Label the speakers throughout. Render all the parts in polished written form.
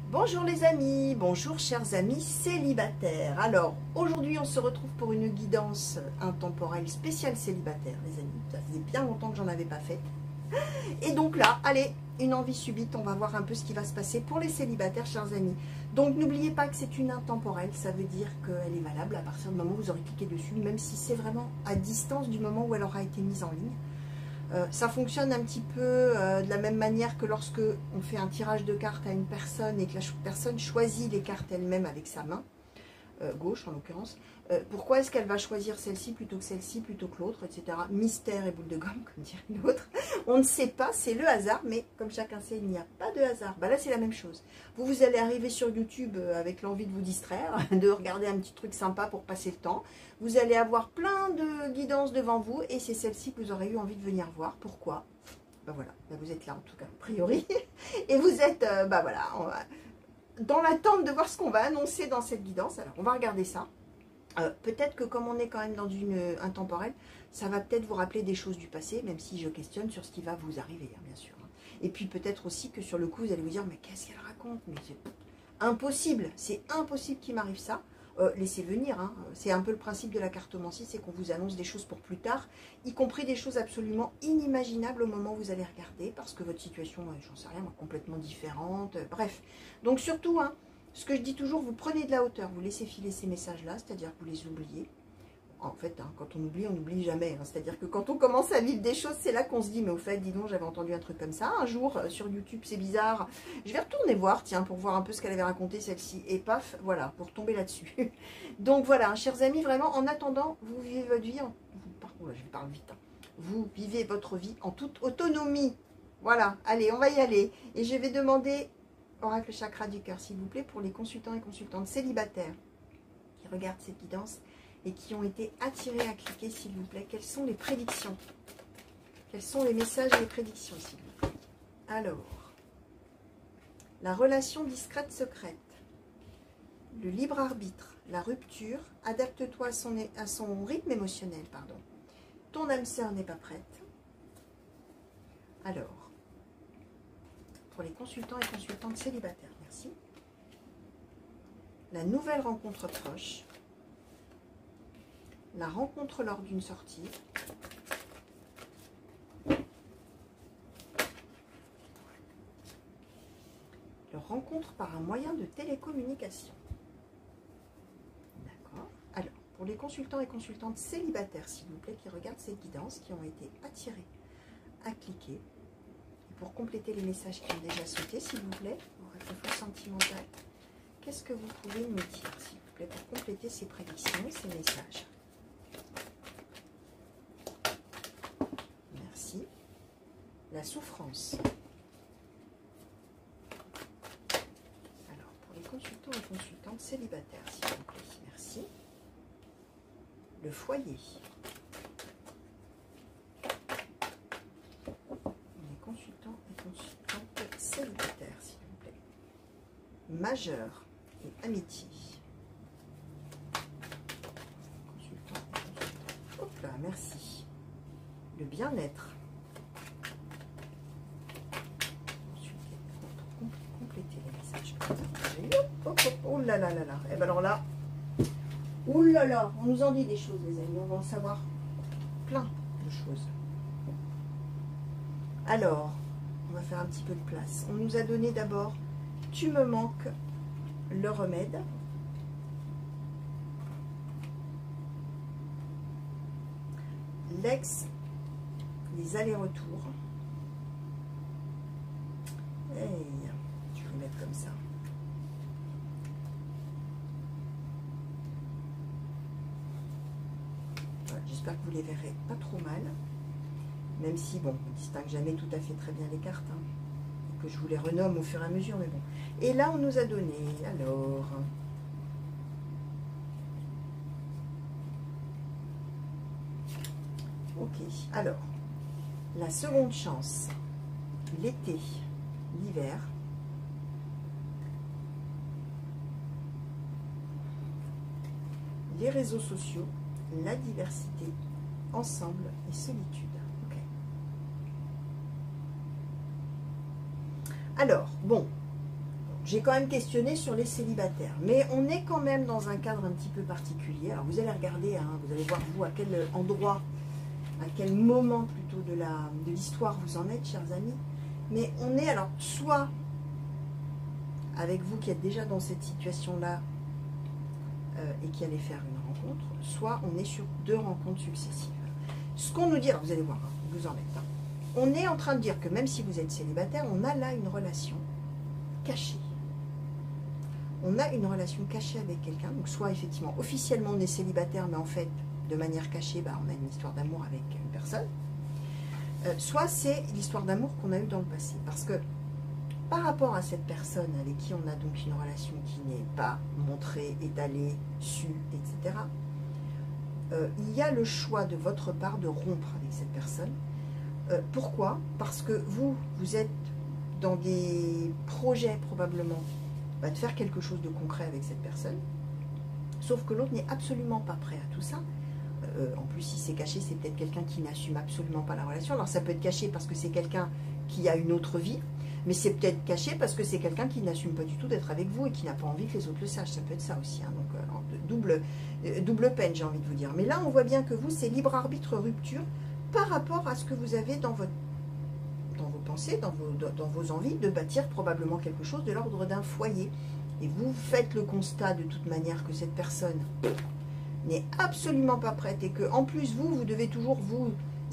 Speaker 1: Bonjour les amis, bonjour chers amis célibataires. Alors aujourd'hui on se retrouve pour une guidance intemporelle spéciale célibataire les amis. Ça faisait bien longtemps que j'en avais pas fait. Et donc là, allez, une envie subite, on va voir un peu ce qui va se passer pour les célibataires chers amis. Donc n'oubliez pas que c'est une intemporelle, ça veut dire qu'elle est valable à partir du moment où vous aurez cliqué dessus, même si c'est vraiment à distance du moment où elle aura été mise en ligne. Ça fonctionne un petit peu de la même manière que lorsque on fait un tirage de cartes à une personne et que la personne choisit les cartes elle-même avec sa main, gauche en l'occurrence. Pourquoi est-ce qu'elle va choisir celle-ci plutôt que celle-ci, plutôt que l'autre, etc. Mystère et boule de gomme, comme dirait l'autre. On ne sait pas, c'est le hasard, mais comme chacun sait, il n'y a pas de hasard. Bah là, c'est la même chose. Vous allez arriver sur YouTube avec l'envie de vous distraire, de regarder un petit truc sympa pour passer le temps. Vous allez avoir plein de guidances devant vous, et c'est celle-ci que vous aurez eu envie de venir voir. Pourquoi? Ben voilà, ben vous êtes là en tout cas, a priori. Et vous êtes, ben voilà, dans l'attente de voir ce qu'on va annoncer dans cette guidance. Alors, on va regarder ça. Peut-être que comme on est quand même dans une intemporelle, ça va peut-être vous rappeler des choses du passé, même si je questionne sur ce qui va vous arriver, hein, bien sûr. Et puis peut-être aussi que sur le coup, vous allez vous dire, mais qu'est-ce qu'elle raconte? Mais c'est impossible, c'est impossible qu'il m'arrive ça. Laissez venir, hein. C'est un peu le principe de la cartomancie, c'est qu'on vous annonce des choses pour plus tard, y compris des choses absolument inimaginables au moment où vous allez regarder, parce que votre situation, j'en sais rien, complètement différente, bref. Donc surtout, hein, ce que je dis toujours, vous prenez de la hauteur, vous laissez filer ces messages-là, c'est-à-dire que vous les oubliez. En fait, hein, quand on n'oublie jamais. Hein, c'est-à-dire que quand on commence à vivre des choses, c'est là qu'on se dit, mais au fait, dis donc, j'avais entendu un truc comme ça. Un jour, sur YouTube, c'est bizarre. Je vais retourner voir, tiens, pour voir un peu ce qu'elle avait raconté, celle-ci. Et paf, voilà, pour tomber là-dessus. Donc voilà, hein, chers amis, vraiment, en attendant, vous vivez votre vie, je parle vite. Hein. Vous vivez votre vie en toute autonomie. Voilà, allez, on va y aller. Et je vais demander, oracle chakra du cœur, s'il vous plaît, pour les consultants et consultantes célibataires qui regardent cette guidance et qui ont été attirés à cliquer, s'il vous plaît. Quelles sont les prédictions? Quels sont les messages et les prédictions, s'il vous plaît? Alors, la relation discrète secrète, le libre arbitre, la rupture, adapte-toi à son rythme émotionnel, pardon. Ton âme sœur n'est pas prête. Alors, pour les consultants et consultantes célibataires, merci. La nouvelle rencontre proche. La rencontre lors d'une sortie. Le rencontre par un moyen de télécommunication. D'accord. Alors, pour les consultants et consultantes célibataires, s'il vous plaît, qui regardent cette guidance, qui ont été attirés à cliquer. Et pour compléter les messages qui ont déjà sauté, s'il vous plaît, oracle faux sentimental, qu'est-ce que vous pouvez me dire, s'il vous plaît, pour compléter ces prédictions, ces messages? La souffrance. Alors, pour les consultants et consultantes célibataires, s'il vous plaît, merci. Le foyer. Les consultants et consultantes célibataires, s'il vous plaît. Majeur et amitié. Consultants et consultantes. Hop là, merci. Le bien-être. Oh là là là là. Et bien alors là, oh là là, on nous en dit des choses, les amis. On va en savoir plein de choses. Alors, on va faire un petit peu de place. On nous a donné d'abord Tu me manques, le remède. L'ex, les allers-retours. Hey, je vais le mettre comme ça. J'espère que vous les verrez pas trop mal, même si, bon, on ne distingue jamais tout à fait très bien les cartes, hein, et que je vous les renomme au fur et à mesure, mais bon. Et là, on nous a donné, alors, ok, alors, la seconde chance, l'été, l'hiver, les réseaux sociaux, la diversité, ensemble et solitude. Okay. Alors, bon, j'ai quand même questionné sur les célibataires. Mais on est quand même dans un cadre un petit peu particulier. Alors vous allez regarder, hein, vous allez voir vous à quel endroit, à quel moment plutôt de l'histoire vous en êtes, chers amis. Mais on est alors soit avec vous qui êtes déjà dans cette situation-là et qui allez faire une rencontre, soit on est sur 2 rencontres successives. Ce qu'on nous dit, alors vous allez voir, hein, vous en êtes. Hein, on est en train de dire que même si vous êtes célibataire, on a là une relation cachée. On a une relation cachée avec quelqu'un. Donc soit effectivement, officiellement on est célibataire, mais en fait, de manière cachée, bah, on a une histoire d'amour avec une personne. Soit c'est l'histoire d'amour qu'on a eue dans le passé. Parce que par rapport à cette personne avec qui on a donc une relation qui n'est pas montrée, étalée, sue, etc., il y a le choix de votre part de rompre avec cette personne. Pourquoi? Parce que vous êtes dans des projets probablement de faire quelque chose de concret avec cette personne, sauf que l'autre n'est absolument pas prêt à tout ça. En plus, si c'est caché, c'est peut-être quelqu'un qui n'assume absolument pas la relation. Alors ça peut être caché parce que c'est quelqu'un qui a une autre vie, mais c'est peut-être caché parce que c'est quelqu'un qui n'assume pas du tout d'être avec vous et qui n'a pas envie que les autres le sachent. Ça peut être ça aussi, hein. Donc double peine, j'ai envie de vous dire. Mais là, on voit bien que vous, c'est libre arbitre rupture par rapport à ce que vous avez dans vos pensées, dans vos envies de bâtir probablement quelque chose de l'ordre d'un foyer. Et vous faites le constat de toute manière que cette personne n'est absolument pas prête et que en plus vous devez toujours vous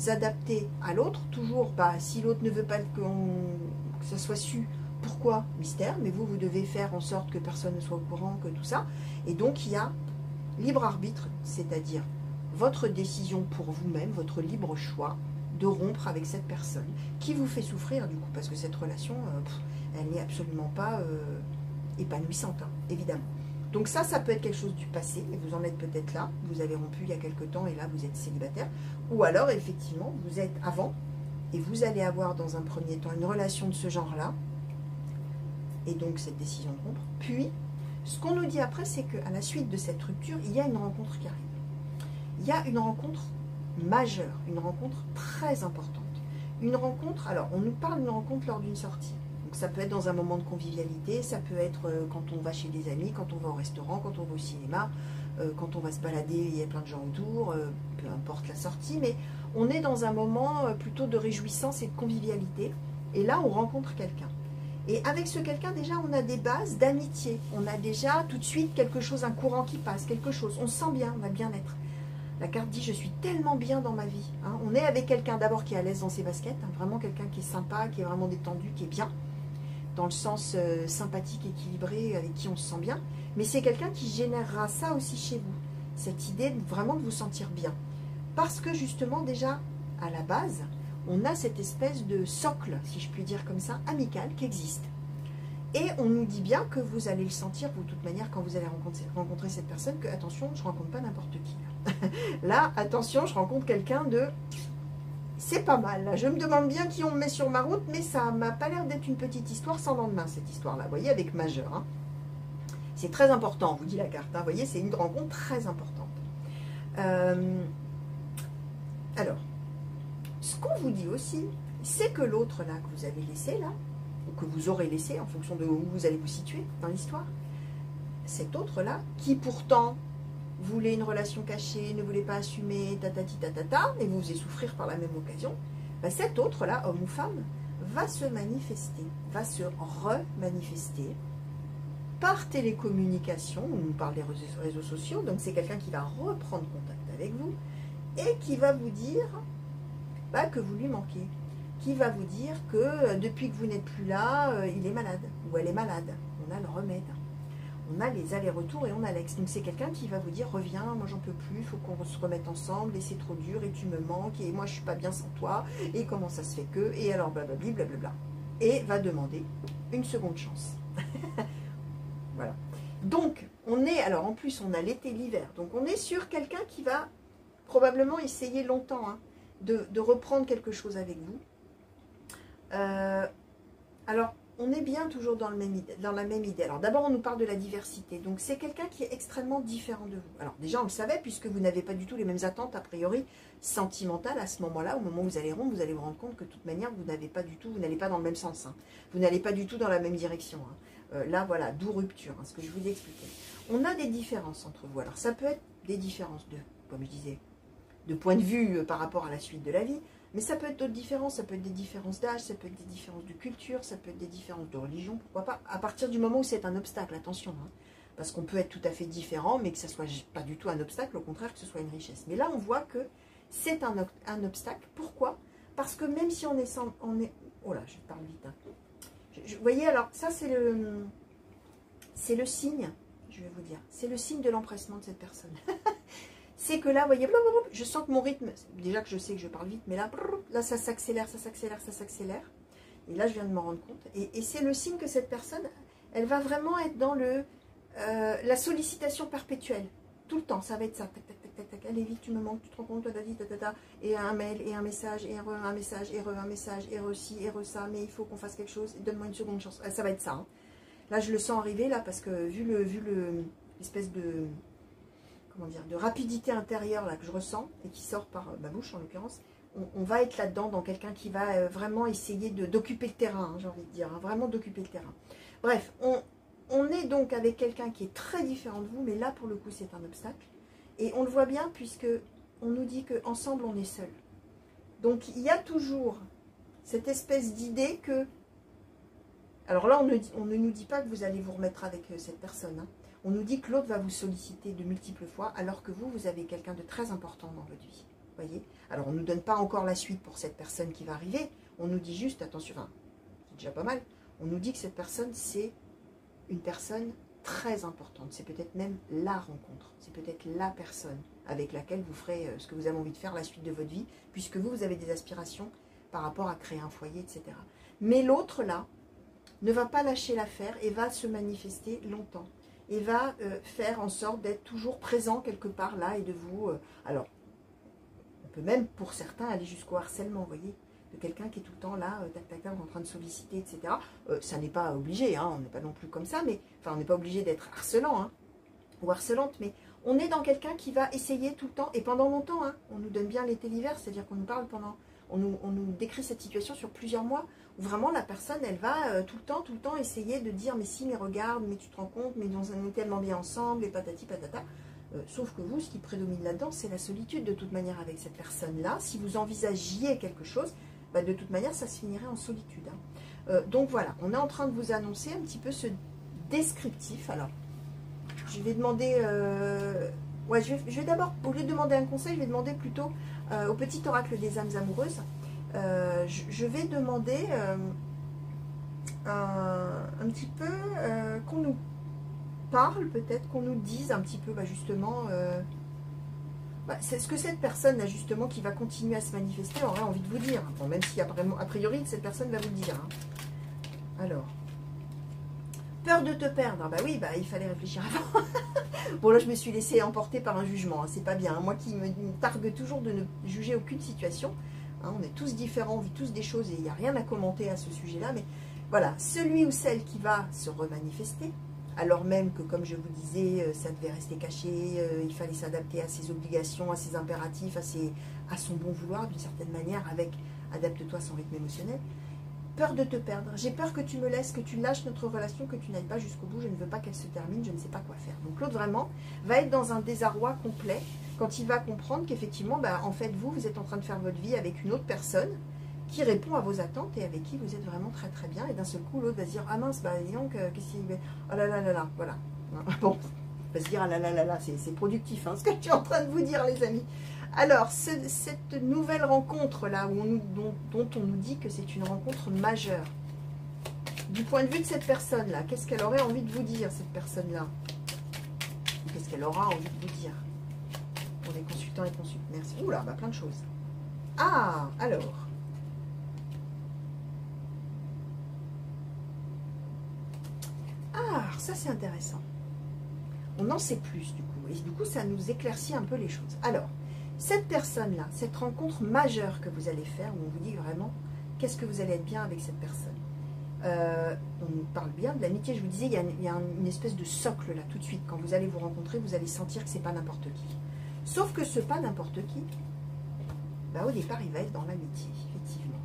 Speaker 1: adapter à l'autre, toujours, si l'autre ne veut pas que ça soit su, pourquoi? Mystère, mais vous devez faire en sorte que personne ne soit au courant, que tout ça. Et donc il y a libre arbitre, c'est-à-dire votre décision pour vous-même, votre libre choix de rompre avec cette personne qui vous fait souffrir du coup, parce que cette relation, elle n'est absolument pas épanouissante, hein, évidemment. Donc ça peut être quelque chose du passé, et vous en êtes peut-être là, vous avez rompu il y a quelque temps, et là vous êtes célibataire, ou alors effectivement, vous êtes avant, et vous allez avoir dans un premier temps une relation de ce genre-là, et donc cette décision de rompre. Puis, ce qu'on nous dit après, c'est qu'à la suite de cette rupture, il y a une rencontre qui arrive. Il y a une rencontre majeure, une rencontre très importante. Une rencontre, alors on nous parle d'une rencontre lors d'une sortie. Donc ça peut être dans un moment de convivialité, ça peut être quand on va chez des amis, quand on va au restaurant, quand on va au cinéma, quand on va se balader, il y a plein de gens autour, peu importe la sortie, mais on est dans un moment plutôt de réjouissance et de convivialité. Et là, on rencontre quelqu'un. Et avec ce quelqu'un, déjà, on a des bases d'amitié. On a déjà tout de suite quelque chose, un courant qui passe, quelque chose. On se sent bien, on va bien être. La carte dit, je suis tellement bien dans ma vie. Hein. On est avec quelqu'un d'abord qui est à l'aise dans ses baskets, hein, vraiment quelqu'un qui est sympa, qui est vraiment détendu, qui est bien, dans le sens sympathique, équilibré, avec qui on se sent bien. Mais c'est quelqu'un qui générera ça aussi chez vous. Cette idée vraiment de vous sentir bien. Parce que justement, déjà, à la base, on a cette espèce de socle, si je puis dire comme ça, amical, qui existe. Et on nous dit bien que vous allez le sentir, vous, de toute manière, quand vous allez rencontrer cette personne, que, attention, je ne rencontre pas n'importe qui. Là, attention, je rencontre quelqu'un de... C'est pas mal, là. Je me demande bien qui on me met sur ma route, mais ça m'a pas l'air d'être une petite histoire sans lendemain, cette histoire-là. Vous voyez, avec majeur. Hein. C'est très important, vous dit la carte. Hein. Vous voyez, c'est une rencontre très importante. Alors, ce qu'on vous dit aussi, c'est que l'autre, là, que vous avez laissé, là, ou que vous aurez laissé, en fonction de où vous allez vous situer dans l'histoire, cet autre-là, qui pourtant voulait une relation cachée, ne voulait pas assumer, tatati tatata, et vous faisait souffrir par la même occasion, ben cet autre-là, homme ou femme, va se manifester, va se remanifester par télécommunication, on nous parle des réseaux sociaux, donc c'est quelqu'un qui va reprendre contact avec vous, et qui va vous dire que vous lui manquez, qui va vous dire que depuis que vous n'êtes plus là, il est malade, ou elle est malade, on a le remède. On a les allers-retours et on a l'ex. Donc c'est quelqu'un qui va vous dire, reviens, moi j'en peux plus, il faut qu'on se remette ensemble, et c'est trop dur, et tu me manques, et moi je suis pas bien sans toi, et comment ça se fait que, et alors blablabla, blablabla. Et va demander une seconde chance. Voilà. Donc, on est, alors en plus on a l'été, l'hiver, donc on est sur quelqu'un qui va probablement essayer longtemps de reprendre quelque chose avec vous. Alors, on est bien toujours dans la même idée. Alors d'abord, on nous parle de la diversité. Donc c'est quelqu'un qui est extrêmement différent de vous. Alors déjà, on le savait, puisque vous n'avez pas du tout les mêmes attentes, a priori, sentimentales à ce moment-là. Au moment où vous allez rompre, vous allez vous rendre compte que de toute manière, vous n'allez pas du tout, vous n'allez pas dans le même sens. Hein. Vous n'allez pas du tout dans la même direction. Hein. Là, voilà, d'où rupture, hein, ce que je vous ai expliqué. On a des différences entre vous. Alors, ça peut être des différences de, comme je disais, de point de vue par rapport à la suite de la vie, mais ça peut être d'autres différences, ça peut être des différences d'âge, ça peut être des différences de culture, ça peut être des différences de religion, pourquoi pas, à partir du moment où c'est un obstacle, attention, hein, parce qu'on peut être tout à fait différent, mais que ça soit pas du tout un obstacle, au contraire que ce soit une richesse. Mais là, on voit que c'est un obstacle. Pourquoi? Parce que même si on est sans... oh là, je parle vite. Hein. Vous voyez, alors, ça, c'est le signe, je vais vous dire, c'est le signe de l'empressement de cette personne. C'est que là, vous voyez, je sens que mon rythme, déjà que je sais que je parle vite, mais là ça s'accélère, ça s'accélère, ça s'accélère. Et là, je viens de m'en rendre compte. Et c'est le signe que cette personne, elle va vraiment être dans la sollicitation perpétuelle. Tout le temps, ça va être ça. Tac, tac, tac, tac, tac. Allez, vite, tu me manques, tu te rends compte, ta. Et un mail, et un message, et un message, et un message, et ci, et ça, mais il faut qu'on fasse quelque chose, donne-moi une seconde chance. Ça va être ça. Hein. Là, je le sens arriver, là, parce que vu l'espèce de... comment dire, de rapidité intérieure là, que je ressens, et qui sort par ma bouche, en l'occurrence, on va être là-dedans, dans quelqu'un qui va vraiment essayer d'occuper le terrain, hein, j'ai envie de dire, hein, vraiment d'occuper le terrain. Bref, on est donc avec quelqu'un qui est très différent de vous, mais là, pour le coup, c'est un obstacle. Et on le voit bien, puisque on nous dit qu'ensemble, on est seul. Donc, il y a toujours cette espèce d'idée que... Alors là, on ne nous dit pas que vous allez vous remettre avec cette personne. Hein. On nous dit que l'autre va vous solliciter de multiples fois, alors que vous avez quelqu'un de très important dans votre vie. Voyez? Alors, on ne nous donne pas encore la suite pour cette personne qui va arriver. On nous dit juste, attention, enfin, c'est déjà pas mal. On nous dit que cette personne, c'est une personne très importante. C'est peut-être même la rencontre. C'est peut-être la personne avec laquelle vous ferez ce que vous avez envie de faire la suite de votre vie, puisque vous avez des aspirations par rapport à créer un foyer, etc. Mais l'autre, là, ne va pas lâcher l'affaire et va se manifester longtemps. Et va faire en sorte d'être toujours présent quelque part là et de vous... alors, on peut même pour certains aller jusqu'au harcèlement, vous voyez, de quelqu'un qui est tout le temps là, tac, tac, tac, en train de solliciter, etc. Ça n'est pas obligé, hein, on n'est pas non plus comme ça, mais enfin, on n'est pas obligé d'être harcelant hein, ou harcelante, mais on est dans quelqu'un qui va essayer tout le temps, et pendant longtemps, hein, on nous donne bien l'été l'hiver, c'est-à-dire qu'on nous parle pendant... On nous décrit cette situation sur plusieurs mois, où vraiment la personne, elle va tout le temps essayer de dire, mais si, mais regarde, mais tu te rends compte, mais on est tellement bien ensemble, et patati patata. Sauf que vous, ce qui prédomine là-dedans, c'est la solitude de toute manière avec cette personne-là. Si vous envisagiez quelque chose, bah, de toute manière, ça se finirait en solitude. Hein. Donc voilà, on est en train de vous annoncer un petit peu ce descriptif. Alors, je vais demander... ouais, je vais d'abord, au lieu de demander un conseil, je vais demander plutôt au petit oracle des âmes amoureuses. Je vais demander un petit peu qu'on nous parle, peut-être qu'on nous dise un petit peu bah, justement c'est ce que cette personne là justement qui va continuer à se manifester aurait envie de vous dire. Bon, même si a priori cette personne va vous le dire. Hein. Alors, peur de te perdre, bah oui, bah il fallait réfléchir avant. Bon là je me suis laissée emporter par un jugement, hein, c'est pas bien. Hein. Moi qui me targue toujours de ne juger aucune situation. Hein, on est tous différents, on vit tous des choses et il n'y a rien à commenter à ce sujet-là. Mais voilà, celui ou celle qui va se remanifester, alors même que, comme je vous disais, ça devait rester caché, il fallait s'adapter à ses obligations, à ses impératifs, à son bon vouloir, d'une certaine manière, avec adapte-toi à son rythme émotionnel. Peur de te perdre. J'ai peur que tu me laisses, que tu lâches notre relation, que tu n'ailles pas jusqu'au bout. Je ne veux pas qu'elle se termine, je ne sais pas quoi faire. Donc l'autre, vraiment, va être dans un désarroi complet quand il va comprendre qu'effectivement, bah, en fait, vous êtes en train de faire votre vie avec une autre personne qui répond à vos attentes et avec qui vous êtes vraiment très très bien. Et d'un seul coup, l'autre va se dire, ah mince, bah dis donc, qu'est-ce qu'il... Oh là là là là, voilà. Bon, va se dire, ah là là là là, c'est productif, hein, ce que je suis en train de vous dire, les amis. Alors, cette nouvelle rencontre-là, dont on nous dit que c'est une rencontre majeure, du point de vue de cette personne-là, qu'est-ce qu'elle aurait envie de vous dire, cette personne-là? Qu'est-ce qu'elle aura envie de vous dire? Pour les consultants et consultantes. Merci. Oula, bah plein de choses. Ah, alors. Ah, ça c'est intéressant. On en sait plus, du coup. Et du coup, ça nous éclaircit un peu les choses. Alors, cette personne-là, cette rencontre majeure que vous allez faire, où on vous dit vraiment, qu'est-ce que vous allez être bien avec cette personne? On nous parle bien de l'amitié. Je vous disais, il y a une espèce de socle là, tout de suite. Quand vous allez vous rencontrer, vous allez sentir que c'est pas n'importe qui. Sauf que ce pas n'importe qui, bah, au départ, il va être dans l'amitié, effectivement.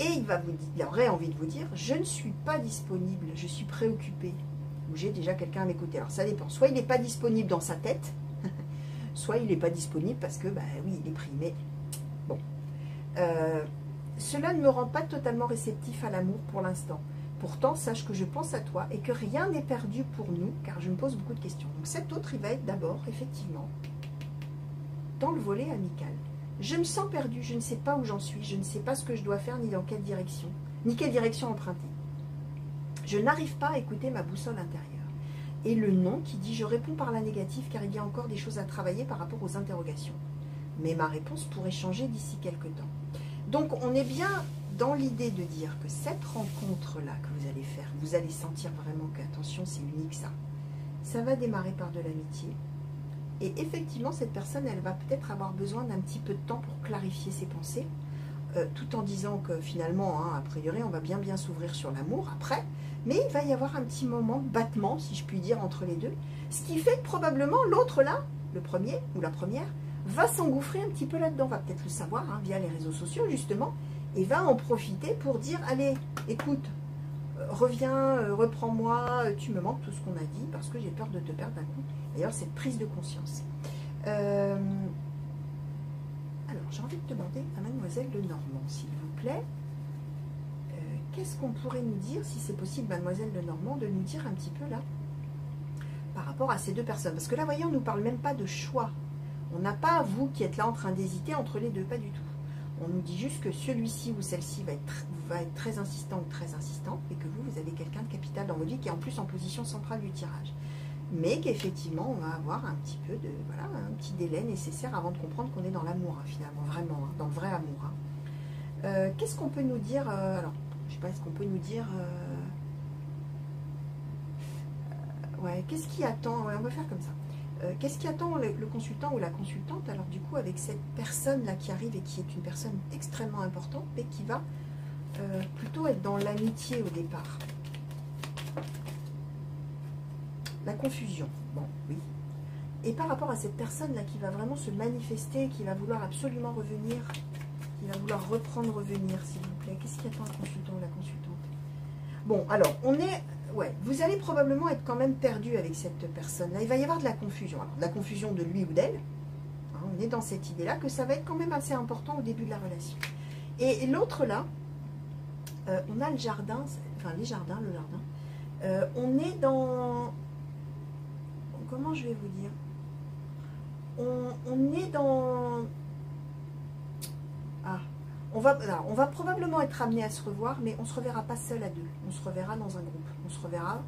Speaker 1: Et il aurait envie de vous dire, je ne suis pas disponible, je suis préoccupé. Ou j'ai déjà quelqu'un à m'écouter. Alors ça dépend. Soit il n'est pas disponible dans sa tête, soit il n'est pas disponible parce que, bah oui, il est pris. Mais bon. Cela ne me rend pas totalement réceptif à l'amour pour l'instant. Pourtant, sache que je pense à toi et que rien n'est perdu pour nous, car je me pose beaucoup de questions. Donc cet autre, il va être d'abord, effectivement, dans le volet amical. Je me sens perdue, je ne sais pas où j'en suis, je ne sais pas ce que je dois faire, ni dans quelle direction, ni quelle direction emprunter. Je n'arrive pas à écouter ma boussole intérieure. Et le non qui dit « je réponds par la négative car il y a encore des choses à travailler par rapport aux interrogations ». Mais ma réponse pourrait changer d'ici quelques temps. Donc on est bien dans l'idée de dire que cette rencontre-là que vous allez faire, vous allez sentir vraiment qu'attention, c'est unique ça. Ça va démarrer par de l'amitié. Et effectivement, cette personne, elle va peut-être avoir besoin d'un petit peu de temps pour clarifier ses pensées, tout en disant que finalement, hein, a priori, on va bien s'ouvrir sur l'amour après, mais il va y avoir un petit moment de battement, si je puis dire, entre les deux, ce qui fait que probablement l'autre là, le premier ou la première, va s'engouffrer un petit peu là-dedans, va peut-être le savoir, hein, via les réseaux sociaux justement, et va en profiter pour dire, allez, écoute, reviens, reprends-moi, tu me manques tout ce qu'on a dit, parce que j'ai peur de te perdre d'un coup. D'ailleurs, cette prise de conscience. Alors, j'ai envie de demander à Mademoiselle Lenormand, s'il vous plaît, qu'est-ce qu'on pourrait nous dire, si c'est possible, Mademoiselle Lenormand, de nous dire un petit peu là, par rapport à ces deux personnes. Parce que là, voyez, on ne nous parle même pas de choix. On n'a pas, vous, qui êtes là en train d'hésiter entre les deux, pas du tout. On nous dit juste que celui-ci ou celle-ci va être très insistant ou très insistante, et que vous avez quelqu'un de capital dans votre vie qui est en plus en position centrale du tirage. Mais qu'effectivement, on va avoir un petit peu de, voilà, un petit délai nécessaire avant de comprendre qu'on est dans l'amour, hein, finalement, vraiment, hein, dans le vrai amour. Hein. Qu'est-ce qu'on peut nous dire alors, je sais pas, est-ce qu'on peut nous dire... ouais, qu'est-ce qui attend? Ouais, on va faire comme ça. Qu'est-ce qui attend le consultant ou la consultante, alors du coup, avec cette personne-là qui arrive et qui est une personne extrêmement importante, mais qui va plutôt être dans l'amitié au départ? La confusion, bon, oui. Et par rapport à cette personne-là qui va vraiment se manifester, qui va vouloir absolument revenir, qui va vouloir revenir, s'il vous plaît, qu'est-ce qui attend le consultant ou la consultante? Bon, alors, on est... Ouais, vous allez probablement être quand même perdu avec cette personne-là. Il va y avoir de la confusion. Alors, de la confusion de lui ou d'elle. Hein, on est dans cette idée-là que ça va être quand même assez important au début de la relation. Et l'autre là, on a le jardin, enfin les jardins, le jardin. On est dans... Comment je vais vous dire? On est dans... Ah, on va probablement être amené à se revoir, mais on ne se reverra pas seul à deux. On se reverra dans un groupe. On se reverra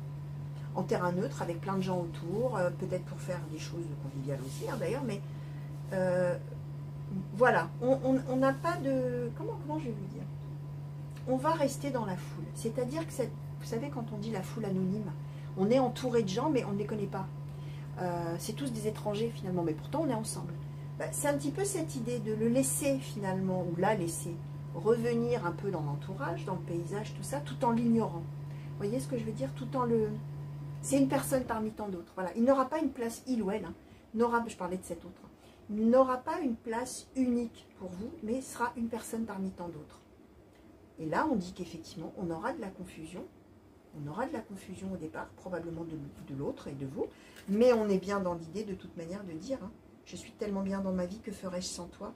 Speaker 1: en terrain neutre, avec plein de gens autour, peut-être pour faire des choses conviviales aussi, hein, d'ailleurs, mais voilà, on n'a pas de... Comment je vais vous dire? On va rester dans la foule. C'est-à-dire que, vous savez, quand on dit la foule anonyme, on est entouré de gens, mais on ne les connaît pas. C'est tous des étrangers, finalement, mais pourtant, on est ensemble. C'est un petit peu cette idée de le laisser finalement, ou la laisser, revenir un peu dans l'entourage, dans le paysage, tout ça, tout en l'ignorant. Vous voyez ce que je veux dire? Tout en le... C'est une personne parmi tant d'autres. Voilà. Il n'aura pas une place, il ou elle, hein, je parlais de cet autre, il n'aura pas une place unique pour vous, mais sera une personne parmi tant d'autres. Et là, on dit qu'effectivement, on aura de la confusion. On aura de la confusion au départ, probablement de l'autre et de vous, mais on est bien dans l'idée de toute manière de dire... Hein, je suis tellement bien dans ma vie, que ferais-je sans toi?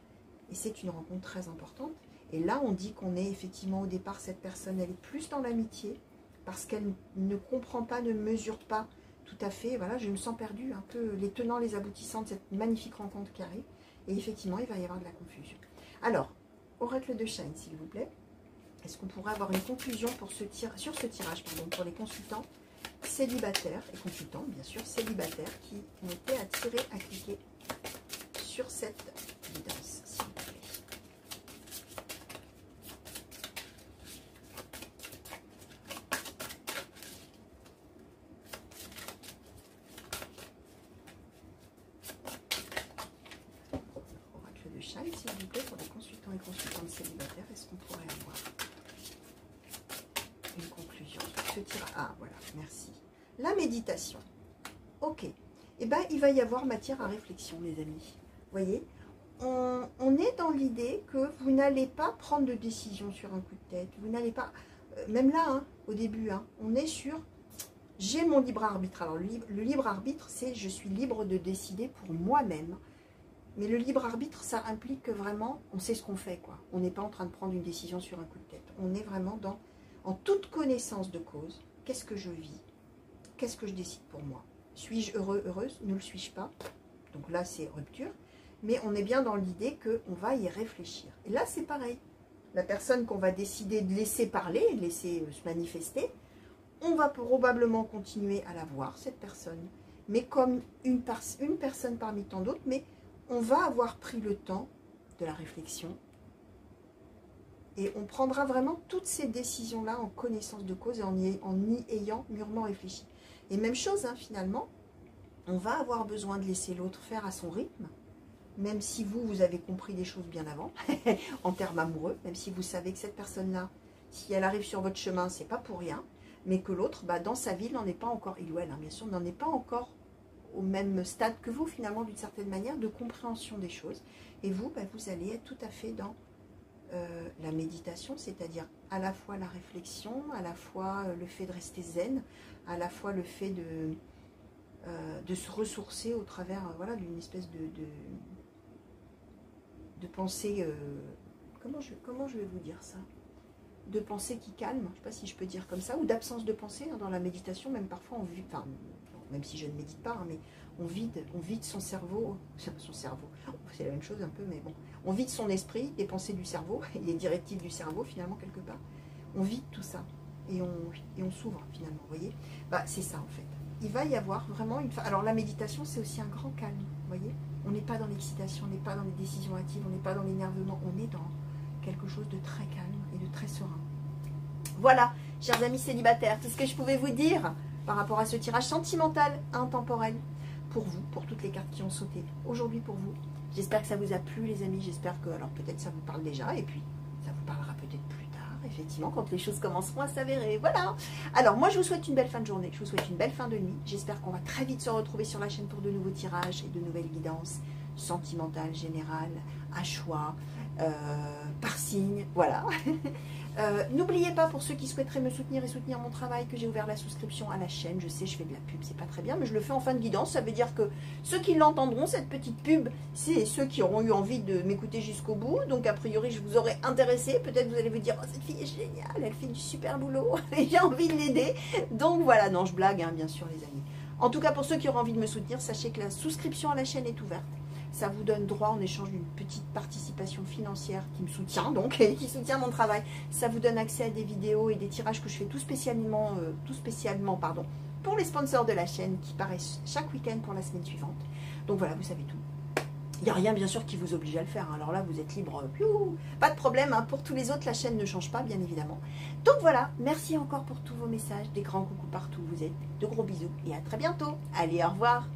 Speaker 1: Et c'est une rencontre très importante. Et là, on dit qu'on est effectivement au départ, cette personne, elle est plus dans l'amitié, parce qu'elle ne comprend pas, ne mesure pas tout à fait. Voilà, je me sens perdue, un peu les tenants, les aboutissants de cette magnifique rencontre qui arrive. Et effectivement, il va y avoir de la confusion. Alors, oracle de Shine, s'il vous plaît. Est-ce qu'on pourrait avoir une conclusion pour sur ce tirage, pardon, pour les consultants célibataires, et consultants, bien sûr, célibataires, qui ont été attirés à cliquer sur cette guidance, s'il vous plaît. Oracle de Shine, s'il vous plaît, pour les consultants et consultantes célibataires, est-ce qu'on pourrait avoir une conclusion sur ce tirage? Ah, voilà, merci. La méditation. Ok. Eh bien, il va y avoir matière à réflexion, les amis. Vous voyez, on est dans l'idée que vous n'allez pas prendre de décision sur un coup de tête. Vous n'allez pas, même là, hein, au début, hein, on est sur, j'ai mon libre arbitre. Alors le libre arbitre, c'est je suis libre de décider pour moi-même. Mais le libre arbitre, ça implique que vraiment, on sait ce qu'on fait, quoi. On n'est pas en train de prendre une décision sur un coup de tête. On est vraiment en toute connaissance de cause. Qu'est-ce que je vis? Qu'est-ce que je décide pour moi? Suis-je heureux, heureuse? Ne le suis-je pas? Donc là, c'est rupture. Mais on est bien dans l'idée qu'on va y réfléchir. Et là, c'est pareil. La personne qu'on va décider de laisser parler, de laisser se manifester, on va probablement continuer à la voir, cette personne. Mais comme une personne parmi tant d'autres, mais on va avoir pris le temps de la réflexion. Et on prendra vraiment toutes ces décisions-là en connaissance de cause et en y ayant mûrement réfléchi. Et même chose, hein, finalement, on va avoir besoin de laisser l'autre faire à son rythme, même si vous avez compris des choses bien avant, en termes amoureux, même si vous savez que cette personne-là, si elle arrive sur votre chemin, c'est pas pour rien, mais que l'autre, bah, dans sa vie, n'en est pas encore, il ou elle, hein, bien sûr, n'en est pas encore au même stade que vous, finalement, d'une certaine manière, de compréhension des choses. Et vous, bah, vous allez être tout à fait dans la méditation, c'est-à-dire à la fois la réflexion, à la fois le fait de rester zen, à la fois le fait de se ressourcer au travers voilà, d'une espèce de pensée, comment je vais vous dire ça, de pensée qui calme, je ne sais pas si je peux dire comme ça, ou d'absence de pensée, hein, dans la méditation, même parfois on vit, enfin, même si je ne médite pas, hein, mais on vide son cerveau, c'est la même chose un peu, mais bon, on vide son esprit, les pensées du cerveau, et les directives du cerveau finalement quelque part, on vide tout ça, et on s'ouvre finalement, vous voyez, bah, c'est ça en fait. Il va y avoir vraiment une... Alors la méditation, c'est aussi un grand calme, vous voyez. On n'est pas dans l'excitation, on n'est pas dans les décisions hâtives, on n'est pas dans l'énervement, on est dans quelque chose de très calme et de très serein. Voilà, chers amis célibataires, tout ce que je pouvais vous dire par rapport à ce tirage sentimental intemporel pour vous, pour toutes les cartes qui ont sauté aujourd'hui pour vous. J'espère que ça vous a plu les amis, j'espère que, alors peut-être ça vous parle déjà et puis ça vous parlera peut-être plus tard, effectivement, quand les choses commenceront à s'avérer. Voilà. Alors moi je vous souhaite une belle fin de journée, je vous souhaite une belle fin de nuit. J'espère qu'on va très vite se retrouver sur la chaîne pour de nouveaux tirages et de nouvelles guidances sentimentales, générales, à choix, par signe, voilà. N'oubliez pas, pour ceux qui souhaiteraient me soutenir et soutenir mon travail, que j'ai ouvert la souscription à la chaîne. Je sais, je fais de la pub, c'est pas très bien, mais je le fais en fin de guidance. Ça veut dire que ceux qui l'entendront, cette petite pub, c'est ceux qui auront eu envie de m'écouter jusqu'au bout. Donc a priori, je vous aurai intéressé. Peut-être vous allez vous dire, oh, cette fille est géniale, elle fait du super boulot, et j'ai envie de l'aider. Donc voilà, non, je blague, hein, bien sûr les amis. En tout cas, pour ceux qui auront envie de me soutenir, sachez que la souscription à la chaîne est ouverte. Ça vous donne droit, en échange d'une petite participation financière qui me soutient, donc, et qui soutient mon travail. Ça vous donne accès à des vidéos et des tirages que je fais tout spécialement, pour les sponsors de la chaîne qui paraissent chaque week-end pour la semaine suivante. Donc voilà, vous savez tout. Il n'y a rien, bien sûr, qui vous oblige à le faire. Hein. Alors là, vous êtes libre. Pas de problème. Hein. Pour tous les autres, la chaîne ne change pas, bien évidemment. Donc voilà, merci encore pour tous vos messages. Des grands coucous partout où vous êtes. De gros bisous et à très bientôt. Allez, au revoir.